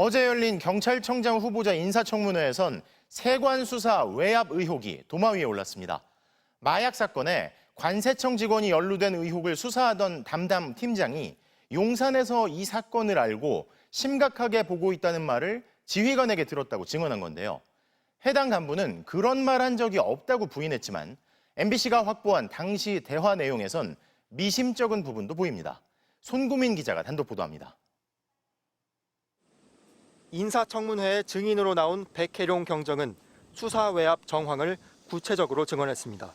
어제 열린 경찰청장 후보자 인사청문회에선 세관 수사 외압 의혹이 도마 위에 올랐습니다. 마약 사건에 관세청 직원이 연루된 의혹을 수사하던 담당 팀장이 용산에서 이 사건을 알고 심각하게 보고 있다는 말을 지휘관에게 들었다고 증언한 건데요. 해당 간부는 그런 말 한 적이 없다고 부인했지만 MBC가 확보한 당시 대화 내용에선 미심쩍은 부분도 보입니다. 손구민 기자가 단독 보도합니다. 인사청문회에 증인으로 나온 백혜룡 경정은 수사 외압 정황을 구체적으로 증언했습니다.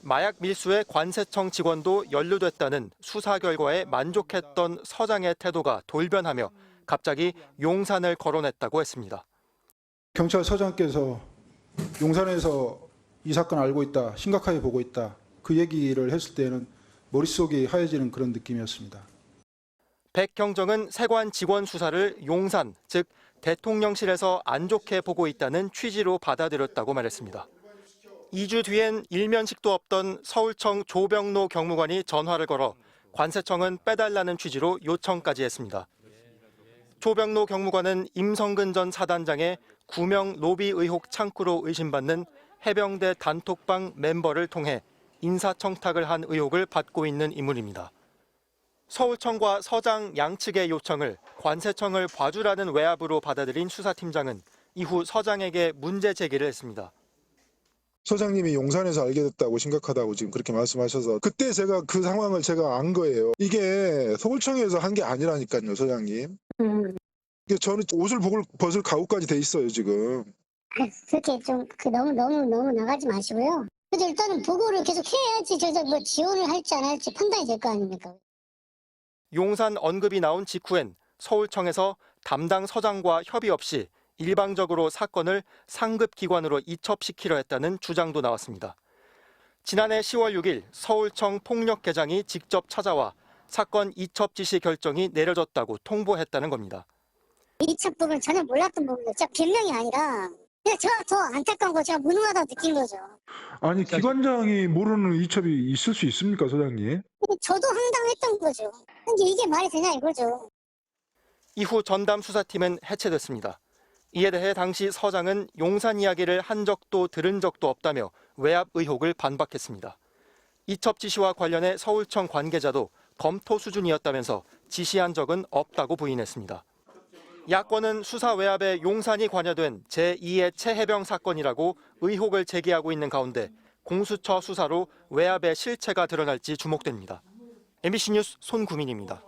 마약 밀수에 관세청 직원도 연루됐다는 수사 결과에 만족했던 서장의 태도가 돌변하며 갑자기 용산을 거론했다고 했습니다. 경찰서장께서 용산에서 이 사건 알고 있다, 심각하게 보고 있다, 그 얘기를 했을 때는 머릿속이 하얘지는 그런 느낌이었습니다. 백 경정은 세관 직원 수사를 용산, 즉 대통령실에서 안 좋게 보고 있다는 취지로 받아들였다고 말했습니다. 2주 뒤엔 일면식도 없던 서울청 조병로 경무관이 전화를 걸어 관세청은 빼달라는 취지로 요청까지 했습니다. 조병로 경무관은 임성근 전 사단장의 구명 로비 의혹 창구로 의심받는 해병대 단톡방 멤버를 통해 인사청탁을 한 의혹을 받고 있는 인물입니다. 서울청과 서장 양측의 요청을 관세청을 봐주라는 외압으로 받아들인 수사팀장은 이후 서장에게 문제 제기를 했습니다. 서장님이 용산에서 알게 됐다고 심각하다고 지금 그렇게 말씀하셔서 그때 제가 그 상황을 제가 안 거예요. 이게 서울청에서 한 게 아니라니까요, 서장님. 저는 옷을 벗을 각오까지 돼 있어요, 지금. 그렇게 좀 너무 나가지 마시고요. 근데 일단은 보고를 계속 해야지 뭐 지원을 할지 안 할지 판단이 될 거 아닙니까? 용산 언급이 나온 직후엔 서울청에서 담당 서장과 협의 없이 일방적으로 사건을 상급 기관으로 이첩시키려 했다는 주장도 나왔습니다. 지난해 10월 6일 서울청 폭력계장이 직접 찾아와 사건 이첩 지시 결정이 내려졌다고 통보했다는 겁니다. 이첩 부분 전혀 몰랐던 부분이죠. 진짜 변명이 아니라 그냥 제가 더 안타까운 거 제가 무능하다 느낀 거죠. 아니, 기관장이 모르는 이첩이 있을 수 있습니까, 서장님? 저도 황당했던 거죠. 근데 이게 말이 되냐 이거죠. 이후 전담 수사팀은 해체됐습니다. 이에 대해 당시 서장은 용산 이야기를 한 적도 들은 적도 없다며 외압 의혹을 반박했습니다. 이첩 지시와 관련해 서울청 관계자도 검토 수준이었다면서 지시한 적은 없다고 부인했습니다. 야권은 수사 외압에 용산이 관여된 제2의 최해병 사건이라고 의혹을 제기하고 있는 가운데 공수처 수사로 외압의 실체가 드러날지 주목됩니다. MBC 뉴스 손구민입니다.